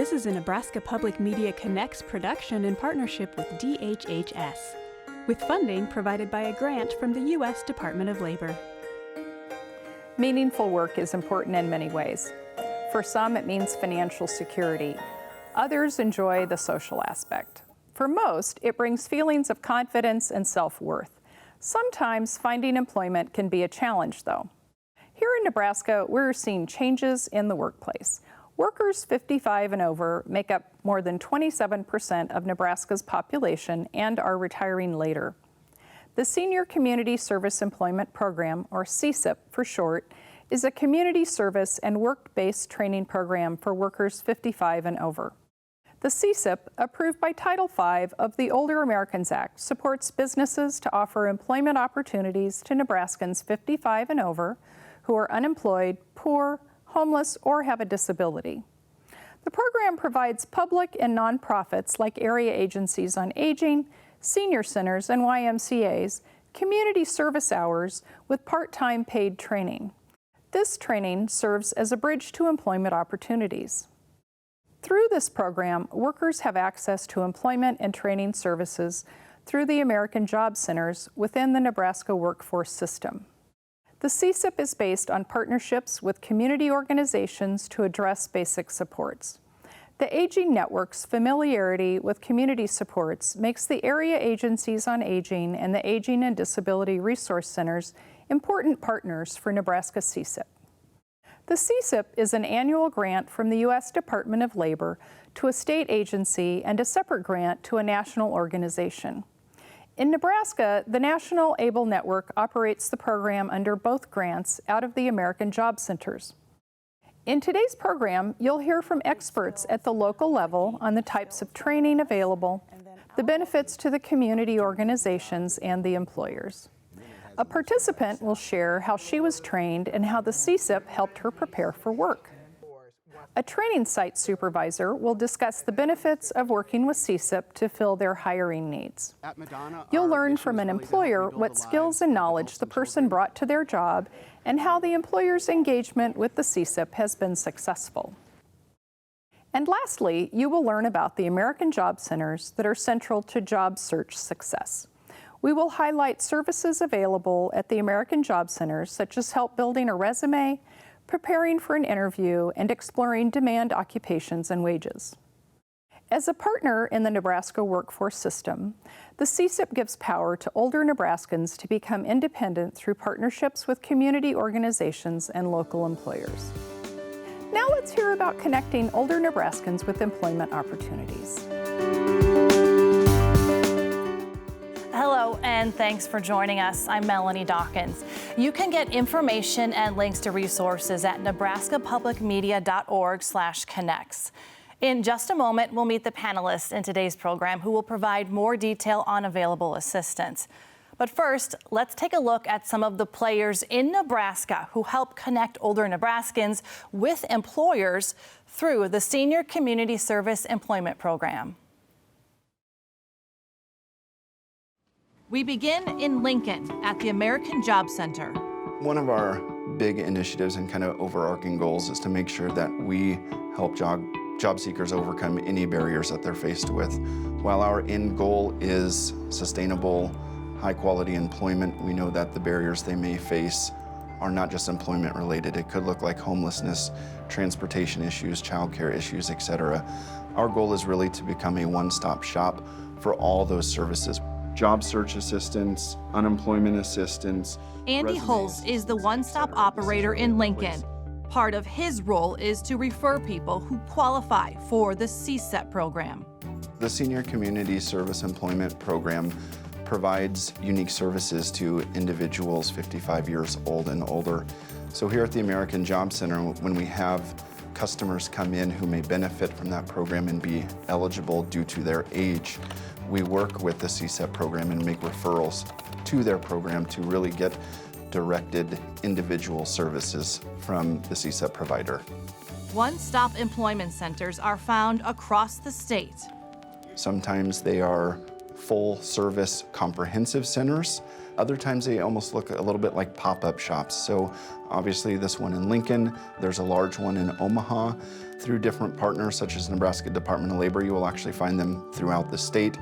This is a Nebraska Public Media Connects production in partnership with DHHS, with funding provided by a grant from the U.S. Department of Labor. Meaningful work is important in many ways. For some, it means financial security. Others enjoy the social aspect. For most, it brings feelings of confidence and self-worth. Sometimes finding employment can be a challenge, though. Here in Nebraska, we're seeing changes in the workplace. Workers 55 and over make up more than 27% of Nebraska's population and are retiring later. The Senior Community Service Employment Program, or CSEP for short, is a community service and work-based training program for workers 55 and over. The CSEP, approved by Title V of the Older Americans Act, supports businesses to offer employment opportunities to Nebraskans 55 and over who are unemployed, poor, homeless, or have a disability. The program provides public and nonprofits like area agencies on aging, senior centers, and YMCAs community service hours with part-time paid training. This training serves as a bridge to employment opportunities. Through this program, workers have access to employment and training services through the American Job Centers within the Nebraska workforce system. The CSEP is based on partnerships with community organizations to address basic supports. The Aging Network's familiarity with community supports makes the area agencies on aging and the Aging and Disability Resource Centers important partners for Nebraska CSEP. The CSEP is an annual grant from the U.S. Department of Labor to a state agency and a separate grant to a national organization. In Nebraska, the National ABLE Network operates the program under both grants out of the American Job Centers. In today's program, you'll hear from experts at the local level on the types of training available, the benefits to the community organizations and the employers. A participant will share how she was trained and how the CSEP helped her prepare for work. A training site supervisor will discuss the benefits of working with CSEP to fill their hiring needs. You'll learn from an employer what skills and knowledge the person brought to their job and how the employer's engagement with the CSEP has been successful. And lastly, you will learn about the American Job Centers that are central to job search success. We will highlight services available at the American Job Centers, such as help building a resume, preparing for an interview, and exploring demand occupations and wages. As a partner in the Nebraska workforce system, the CSEP gives power to older Nebraskans to become independent through partnerships with community organizations and local employers. Now let's hear about connecting older Nebraskans with employment opportunities. Hello, and thanks for joining us. I'm Melanie Dawkins. You can get information and links to resources at nebraskapublicmedia.org/connects. In just a moment, we'll meet the panelists in today's program who will provide more detail on available assistance. But first, let's take a look at some of the players in Nebraska who help connect older Nebraskans with employers through the Senior Community Service Employment Program. We begin in Lincoln at the American Job Center. One of our big initiatives and kind of overarching goals is to make sure that we help job seekers overcome any barriers that they're faced with. While our end goal is sustainable, high-quality employment, we know that the barriers they may face are not just employment related. It could look like homelessness, transportation issues, childcare issues, etc. Our goal is really to become a one-stop shop for all those services. Job search assistance, unemployment assistance. Andy Hulse is the one-stop operator in Lincoln. Part of his role is to refer people who qualify for the CSEP program. The Senior Community Service Employment Program provides unique services to individuals 55 years old and older. So here at the American Job Center, when we have customers come in who may benefit from that program and be eligible due to their age, we work with the CSEP program and make referrals to their program to really get directed individual services from the CSEP provider. One-stop employment centers are found across the state. Sometimes they are full-service comprehensive centers. Other times they almost look a little bit like pop-up shops. So obviously this one in Lincoln, there's a large one in Omaha. Through different partners such as Nebraska Department of Labor, you will actually find them throughout the state.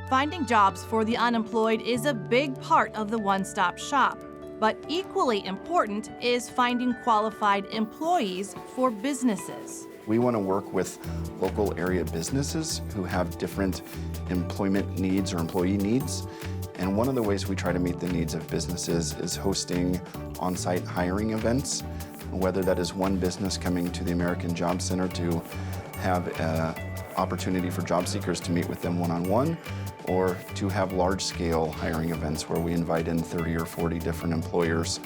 Finding jobs for the unemployed is a big part of the one-stop shop. But equally important is finding qualified employees for businesses. We want to work with local area businesses who have different employment needs or employee needs. And one of the ways we try to meet the needs of businesses is hosting on-site hiring events, whether that is one business coming to the American Job Center to have an opportunity for job seekers to meet with them one-on-one, or to have large-scale hiring events where we invite in 30 or 40 different employers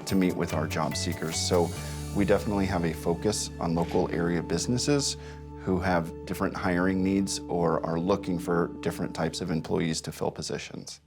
to meet with our job seekers. So we definitely have a focus on local area businesses who have different hiring needs or are looking for different types of employees to fill positions.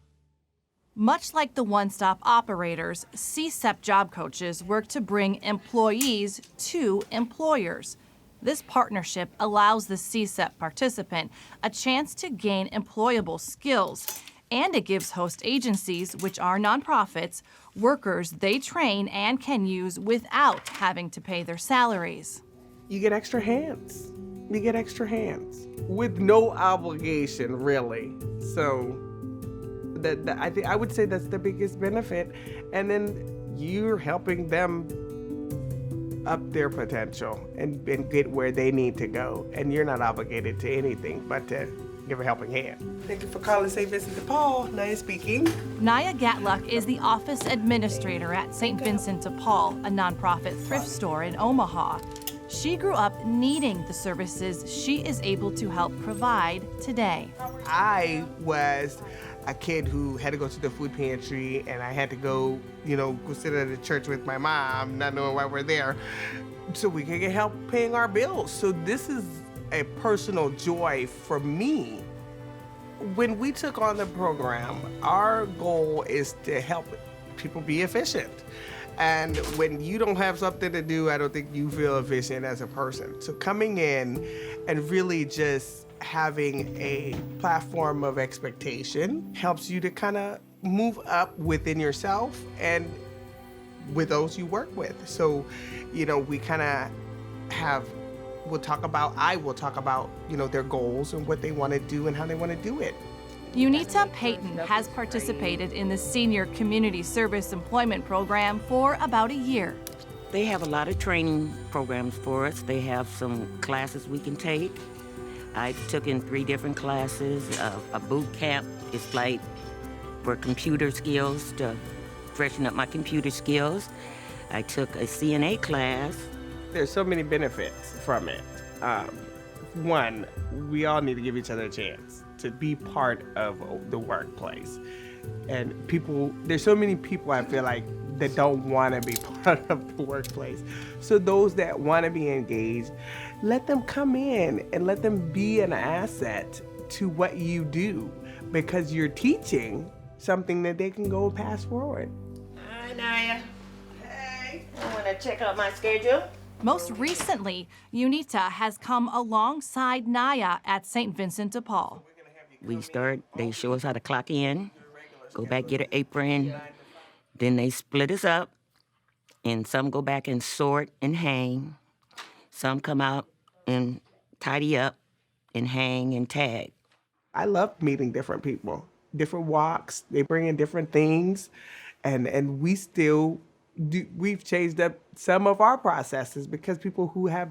Much like the one-stop operators, CSEP job coaches work to bring employees to employers. This partnership allows the CSEP participant a chance to gain employable skills, and it gives host agencies, which are nonprofits, workers they train and can use without having to pay their salaries. You get extra hands. You get extra hands with no obligation, really. So I would say that's the biggest benefit. And then you're helping them up their potential and get where they need to go. And you're not obligated to anything but to give a helping hand. Thank you for calling St. Vincent de Paul. Naya speaking. Naya Gatluck is the office administrator at St. Vincent de Paul, a nonprofit thrift store in Omaha. She grew up needing the services she is able to help provide today. I was a kid who had to go to the food pantry, and I had to go sit at a church with my mom, not knowing why we're there, so we could get help paying our bills. So this is a personal joy for me. When we took on the program, our goal is to help people be efficient. And when you don't have something to do, I don't think you feel efficient as a person. So coming in and really just having a platform of expectation helps you to kind of move up within yourself and with those you work with. So, we kind of I will talk about, their goals and what they want to do and how they want to do it. Unita Payton has participated in the Senior Community Service Employment Program for about a year. They have a lot of training programs for us. They have some classes we can take. I took in 3 different classes. A boot camp is like for computer skills, to freshen up my computer skills. I took a CNA class. There's so many benefits from it. One, we all need to give each other a chance to be part of the workplace. And there's so many people I feel like that don't want to be part of the workplace. So those that want to be engaged, let them come in and let them be an asset to what you do, because you're teaching something that they can go pass forward. Hi, Naya. Hey. I want to check out my schedule. Most recently, Unita has come alongside Naya at St. Vincent de Paul. They show us how to clock in, go back, get an apron, then they split us up, and some go back and sort and hang. Some come out and tidy up and hang and tag. I love meeting different people, different walks. They bring in different things, and we've changed up some of our processes because people who have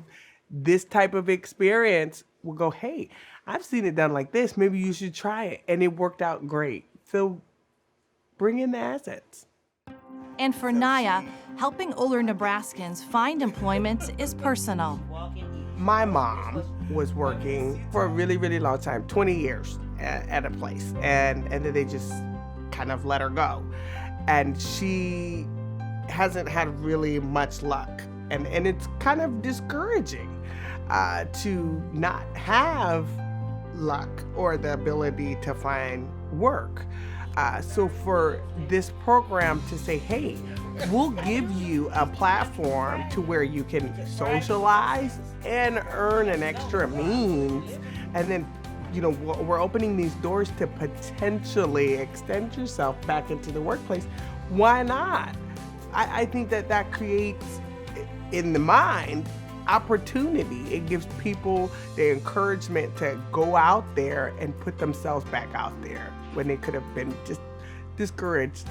this type of experience will go, hey, I've seen it done like this. Maybe you should try it. And it worked out great. So bring in the assets. And for Naya, helping older Nebraskans find employment is personal. My mom was working for a really, really long time, 20 years at a place. And then they just kind of let her go. And she hasn't had really much luck. And it's kind of discouraging to not have luck or the ability to find work. So for this program to say, hey, we'll give you a platform to where you can socialize and earn an extra means, and then we're opening these doors to potentially extend yourself back into the workplace. Why not? I think that creates, in the mind, opportunity. It gives people the encouragement to go out there and put themselves back out there when they could have been just discouraged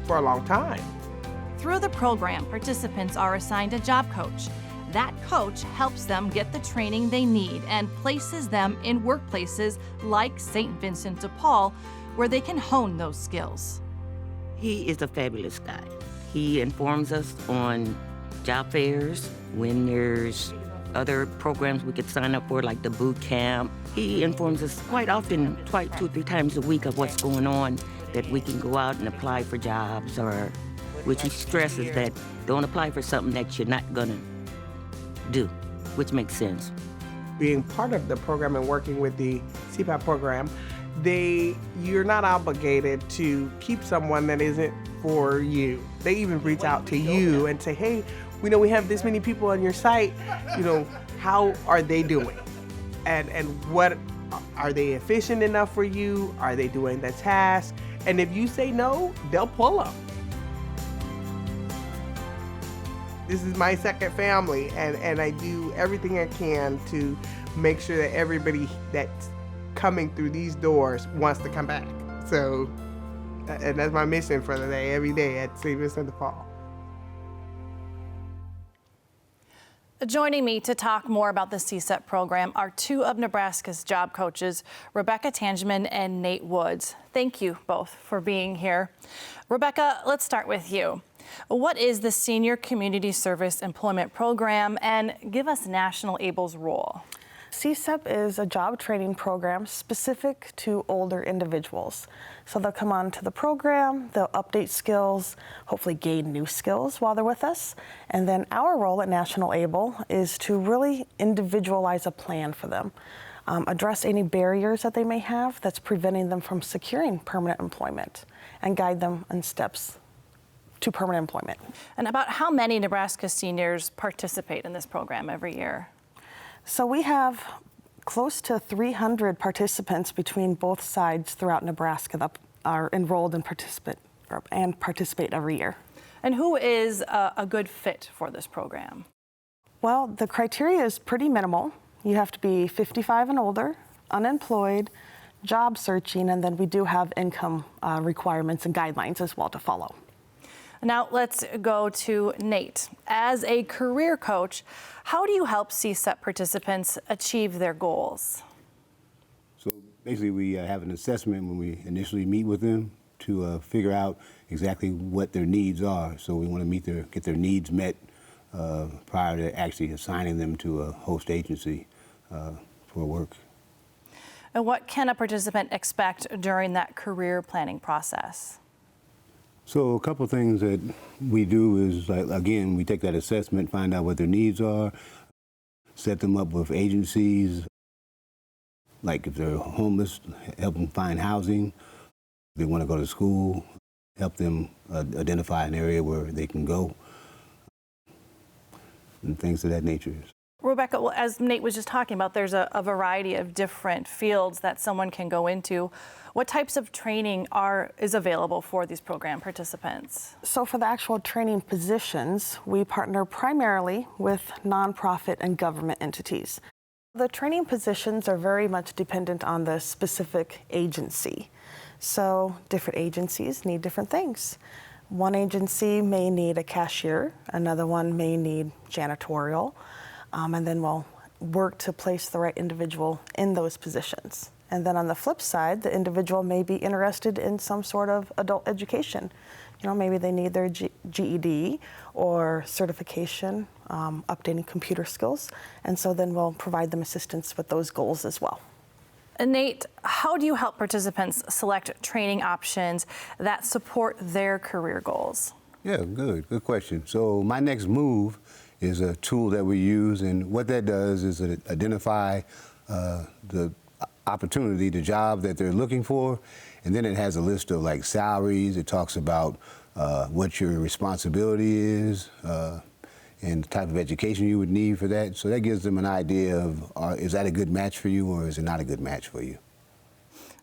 for a long time. Through the program, participants are assigned a job coach. That coach helps them get the training they need and places them in workplaces like St. Vincent de Paul, where they can hone those skills. He is a fabulous guy. He informs us on job fairs, when there's other programs we could sign up for, like the boot camp. He informs us quite often, 2 or 3 times a week, of what's going on, that we can go out and apply for jobs, or which he stresses that don't apply for something that you're not gonna do, which makes sense. Being part of the program and working with the CPAP program, you're not obligated to keep someone that isn't for you. They even reach out to you and say, hey, we know we have this many people on your site, how are they doing? And what, are they efficient enough for you? Are they doing the task? And if you say no, they'll pull them. This is my second family, and I do everything I can to make sure that everybody that's coming through these doors wants to come back. So, and that's my mission for the day, every day at St. Vincent de Paul. Joining me to talk more about the CSEP program are 2 of Nebraska's job coaches, Rebecca Tangeman and Nate Woods. Thank you both for being here. Rebecca, let's start with you. What is the Senior Community Service Employment Program, and give us National ABLE's role? CSEP is a job training program specific to older individuals. So they'll come on to the program, they'll update skills, hopefully gain new skills while they're with us. And then our role at National ABLE is to really individualize a plan for them, address any barriers that they may have that's preventing them from securing permanent employment, and guide them in steps to permanent employment. And about how many Nebraska seniors participate in this program every year? So we have close to 300 participants between both sides throughout Nebraska that are enrolled and participate every year. And who is a good fit for this program? Well, the criteria is pretty minimal. You have to be 55 and older, unemployed, job searching, and then we do have income requirements and guidelines as well to follow. Now let's go to Nate. As a career coach, how do you help CSEP participants achieve their goals? So basically we have an assessment when we initially meet with them to figure out exactly what their needs are. So we want to get their needs met prior to actually assigning them to a host agency for work. And what can a participant expect during that career planning process? So a couple things that we do is, again, we take that assessment, find out what their needs are, set them up with agencies, like if they're homeless, help them find housing. If they want to go to school, help them identify an area where they can go, and things of that nature. Rebecca, well, as Nate was just talking about, there's a variety of different fields that someone can go into. What types of training is available for these program participants? So for the actual training positions, we partner primarily with nonprofit and government entities. The training positions are very much dependent on the specific agency. So different agencies need different things. One agency may need a cashier, another one may need janitorial, and then we'll work to place the right individual in those positions. And then on the flip side, the individual may be interested in some sort of adult education. Maybe they need their GED or certification, updating computer skills. And so then we'll provide them assistance with those goals as well. And Nate, how do you help participants select training options that support their career goals? Yeah, good question. So my next move is a tool that we use, and what that does is identify the opportunity, the job that they're looking for, and then it has a list of like salaries. It talks about what your responsibility is. and the type of education you would need for that. So that gives them an idea of, is that a good match for you or is it not a good match for you?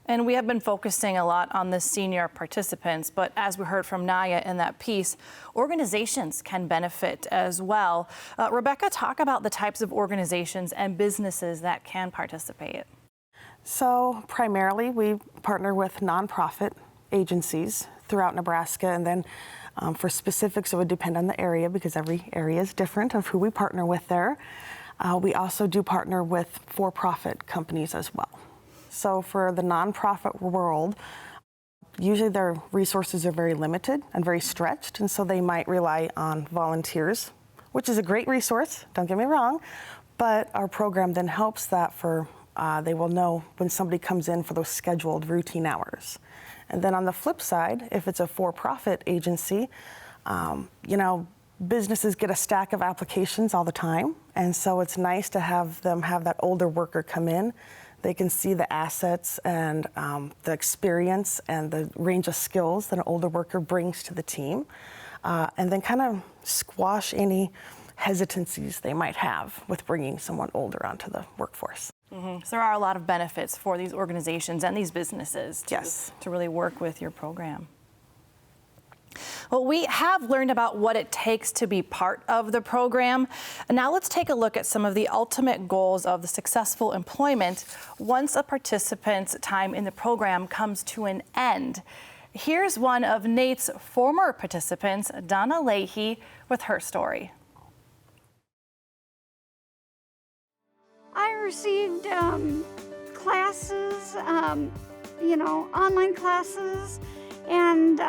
And we have been focusing a lot on the senior participants, but as we heard from Naya in that piece, organizations can benefit as well. Rebecca, talk about the types of organizations and businesses that can participate. So primarily we partner with nonprofit agencies throughout Nebraska, and then for specifics it would depend on the area because every area is different of who we partner with there. We also do partner with for-profit companies as well. So for the nonprofit world, usually their resources are very limited and very stretched, and so they might rely on volunteers, which is a great resource, don't get me wrong, but our program then helps that for, they will know when somebody comes in for those scheduled routine hours. And then on the flip side, if it's a for-profit agency, you know, businesses get a stack of applications all the time, and so it's nice to have them have that older worker come in. They can see the assets and the experience and the range of skills that an older worker brings to the team, and then kind of squash any hesitancies they might have with bringing someone older onto the workforce. So there are a lot of benefits for these organizations and these businesses to really work with your program. Well, we have learned about what it takes to be part of the program. Now let's take a look at some of the ultimate goals of the successful employment once a participant's time in the program comes to an end. Here's one of Nate's former participants, Donna Leahy, with her story. I received classes, you know, online classes, and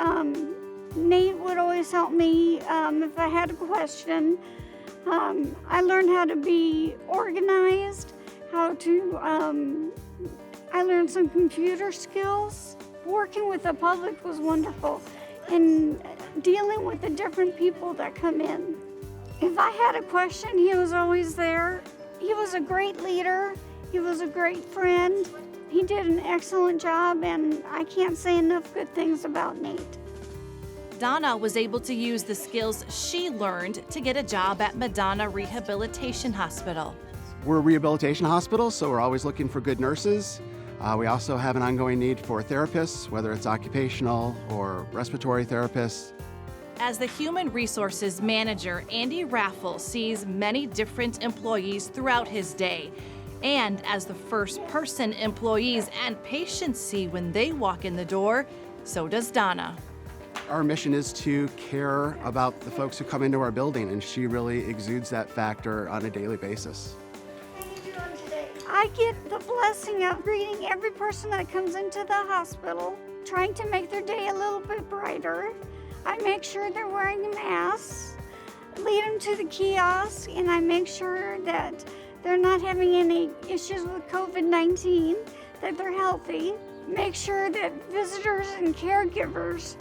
Nate would always help me if I had a question. I learned how to be organized, I learned some computer skills. Working with the public was wonderful, and dealing with the different people that come in. If I had a question, he was always there. He was a great leader. He was a great friend. He did an excellent job, and I can't say enough good things about Nate. Donna was able to use the skills she learned to get a job at Madonna Rehabilitation Hospital. We're a rehabilitation hospital, so we're always looking for good nurses. We also have an ongoing need for therapists, whether it's occupational or respiratory therapists. As the Human Resources Manager, Andy Raffel sees many different employees throughout his day. And as the first-person employees and patients see when they walk in the door, so does Donna. Our mission is to care about the folks who come into our building, and she really exudes that factor on a daily basis. How are you doing today? I get the blessing of greeting every person that comes into the hospital, trying to make their day a little bit brighter. I make sure they're wearing masks, lead them to the kiosk, and I make sure that they're not having any issues with COVID-19, that they're healthy. Make sure that visitors and caregivers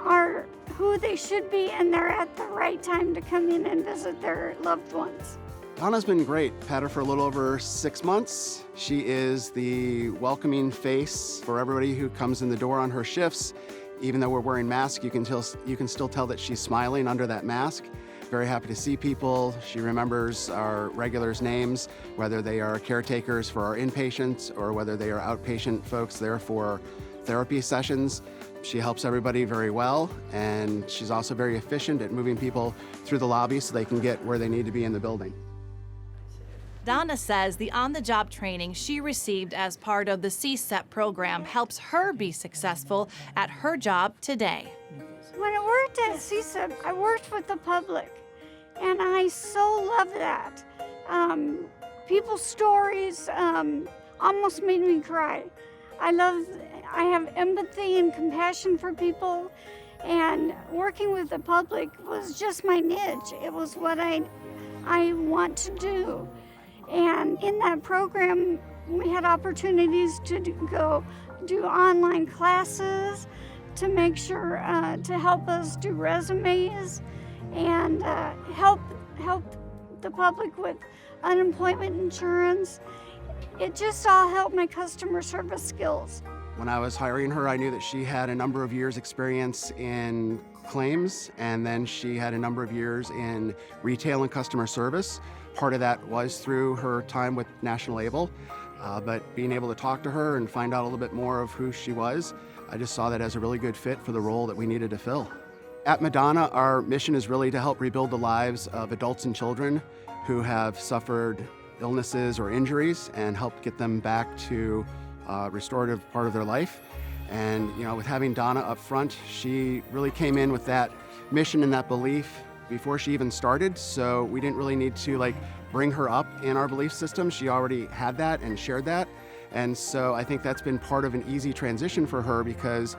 are who they should be, and they're at the right time to come in and visit their loved ones. Donna's been great. Had her for a little over 6 months. She is the welcoming face for everybody who comes in the door on her shifts. Even though we're wearing masks, you can still tell that she's smiling under that mask. Very happy to see people. She remembers our regulars' names, whether they are caretakers for our inpatients or whether they are outpatient folks there for therapy sessions. She helps everybody very well, and she's also very efficient at moving people through the lobby so they can get where they need to be in the building. Donna says the on-the-job training she received as part of the CSEP program helps her be successful at her job today. When I worked at CSEP, I worked with the public, and I so love that. People's stories almost made me cry. I have empathy and compassion for people, and working with the public was just my niche. It was what I want to do. And in that program, we had opportunities to go do online classes, to make sure to help us do resumes, and help the public with unemployment insurance. It just all helped my customer service skills. When I was hiring her, I knew that she had a number of years' experience in claims, and then she had a number of years in retail and customer service. Part of that was through her time with National Able, but being able to talk to her and find out a little bit more of who she was, I just saw that as a really good fit for the role that we needed to fill. At Madonna, our mission is really to help rebuild the lives of adults and children who have suffered illnesses or injuries and help get them back to a restorative part of their life. And with having Donna up front, she really came in with that mission and that belief before she even started. So we didn't really need to bring her up in our belief system. She already had that and shared that. And so I think that's been part of an easy transition for her because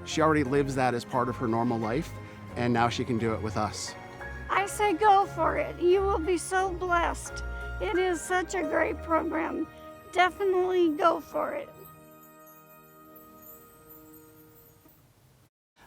she already lives that as part of her normal life. And now she can do it with us. I say go for it. You will be so blessed. It is such a great program. Definitely go for it.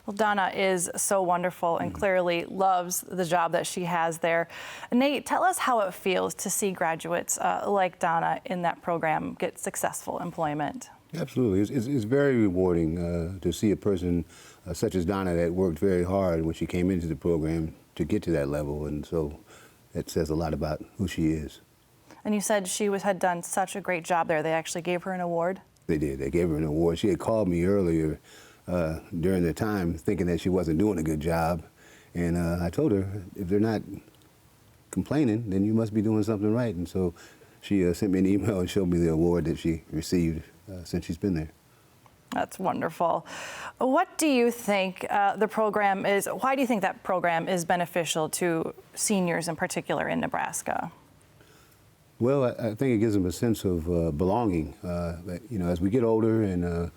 Well, Donna is so wonderful and clearly loves the job that she has there. Nate, tell us how it feels to see graduates like Donna in that program get successful employment. Absolutely. It's very rewarding to see a person such as Donna that worked very hard when she came into the program to get to that level, and so that says a lot about who she is. And you said she had done such a great job there. They actually gave her an award? They did. They gave her an award. She had called me earlier during the time thinking that she wasn't doing a good job, and I told her, if they're not complaining, then you must be doing something right. And so she sent me an email and showed me the award that she received since she's been there. That's wonderful. What do you think the program is, why do you think that program is beneficial to seniors in particular in Nebraska? Well, I think it gives them a sense of belonging. As we get older and,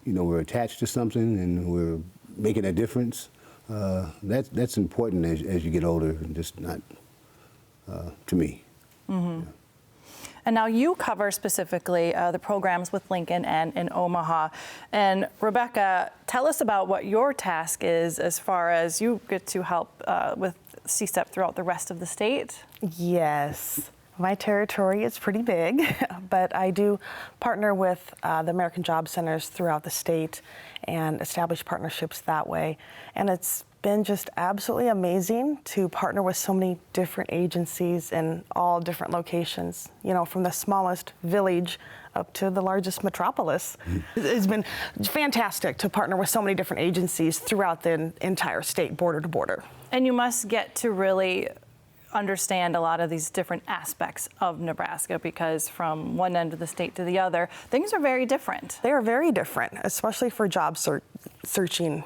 we're attached to something and we're making a difference, that's important as you get older, and just not to me. Mm-hmm. Yeah. And now you cover specifically the programs with Lincoln and in Omaha. And Rebecca, tell us about what your task is as far as you get to help with CSEP throughout the rest of the state. Yes. My territory is pretty big, but I do partner with the American Job Centers throughout the state and establish partnerships that way. And it's been just absolutely amazing to partner with so many different agencies in all different locations, from the smallest village up to the largest metropolis. It's been fantastic to partner with so many different agencies throughout the entire state, border to border. And you must get to really understand a lot of these different aspects of Nebraska, because from one end of the state to the other, things are very different. They are very different, especially for job searching.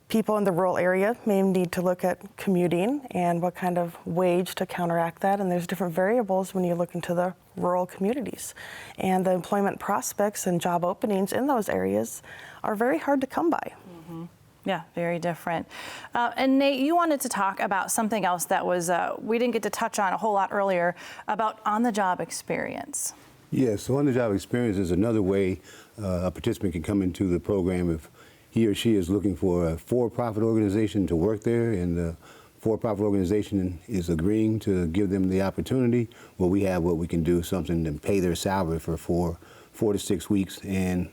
People in the rural area may need to look at commuting and what kind of wage to counteract that. And there's different variables when you look into the rural communities. And the employment prospects and job openings in those areas are very hard to come by. Mm-hmm. Yeah, very different. And Nate, you wanted to talk about something else that was, we didn't get to touch on a whole lot earlier, about on-the-job experience. Yes, so on-the-job experience is another way a participant can come into the program if he or she is looking for a for-profit organization to work there, and the for-profit organization is agreeing to give them the opportunity. Well, we have what we can do, something to pay their salary for 4 to 6 weeks, and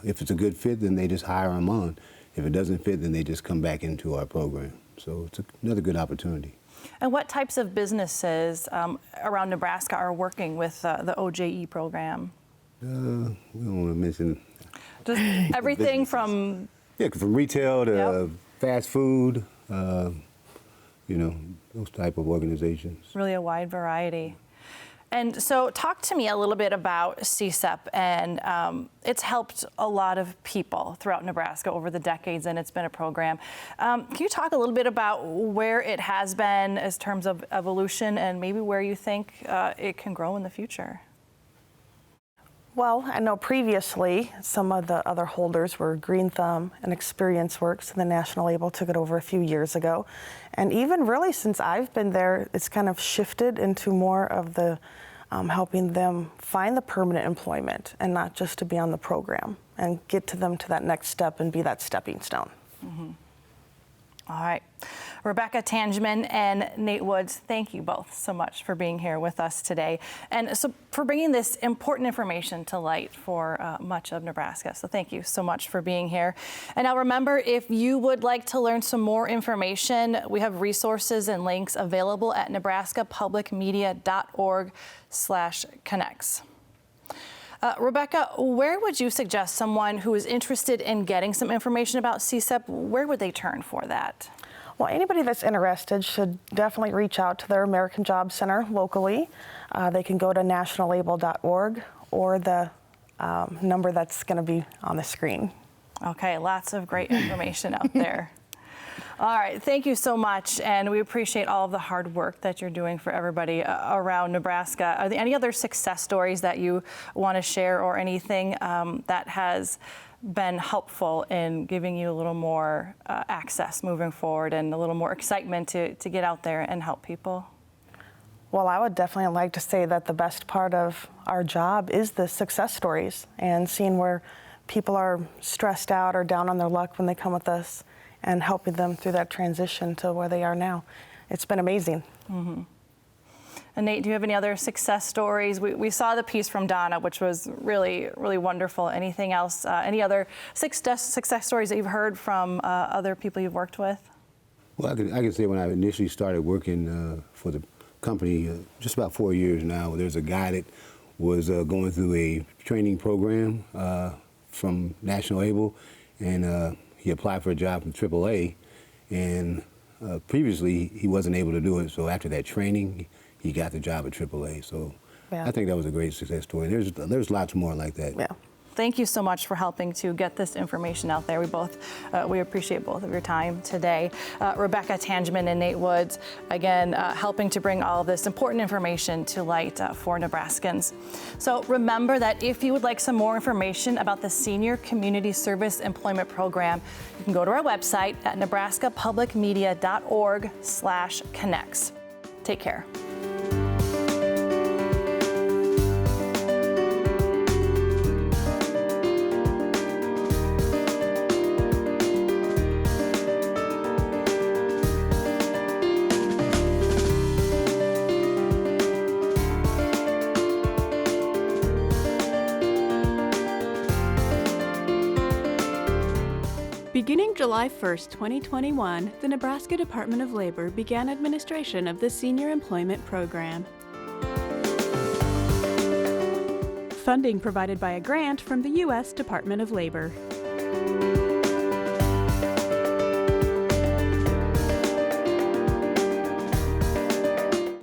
if it's a good fit, then they just hire them on. If it doesn't fit, then they just come back into our program. So it's another good opportunity. And what types of businesses around Nebraska are working with the OJE program? We don't want to mention. Just everything from... Yeah, from retail to fast food, those type of organizations. Really a wide variety. And so talk to me a little bit about CSEP, and it's helped a lot of people throughout Nebraska over the decades, and it's been a program. Can you talk a little bit about where it has been in terms of evolution, and maybe where you think it can grow in the future? Well, I know previously some of the other holders were Green Thumb and ExperienceWorks, and the National Able took it over a few years ago. And even really since I've been there, it's kind of shifted into more of the helping them find the permanent employment and not just to be on the program, and get to them to that next step and be that stepping stone. Mm-hmm. All right. Rebecca Tangeman and Nate Woods, thank you both so much for being here with us today and so for bringing this important information to light for much of Nebraska. So thank you so much for being here. And now remember, if you would like to learn some more information, we have resources and links available at nebraskapublicmedia.org/connects. Rebecca, where would you suggest someone who is interested in getting some information about CSEP, where would they turn for that? Well, anybody that's interested should definitely reach out to their American Job Center locally. They can go to nationallabel.org or the number that's going to be on the screen. Okay, lots of great information out there. All right, thank you so much, and we appreciate all of the hard work that you're doing for everybody around Nebraska. Are there any other success stories that you want to share or anything that has been helpful in giving you a little more access moving forward and a little more excitement to get out there and help people? Well, I would definitely like to say that the best part of our job is the success stories and seeing where people are stressed out or down on their luck when they come with us and helping them through that transition to where they are now. It's been amazing. Mm-hmm. And Nate, do you have any other success stories? We saw the piece from Donna, which was really, really wonderful. Anything else? Any other success stories that you've heard from other people you've worked with? Well, I can say when I initially started working for the company, just about 4 years now, there's a guy that was going through a training program from National Able, and he applied for a job from AAA, and previously he wasn't able to do it. So after that training, he got the job at AAA. So yeah. I think that was a great success story. There's lots more like that. Yeah. Thank you so much for helping to get this information out there. We appreciate both of your time today. Rebecca Tangeman and Nate Woods, again, helping to bring all of this important information to light for Nebraskans. So remember that if you would like some more information about the Senior Community Service Employment Program, you can go to our website at nebraskapublicmedia.org/connects. Take care. Beginning July 1st, 2021, the Nebraska Department of Labor began administration of the Senior Employment Program. Funding provided by a grant from the U.S. Department of Labor.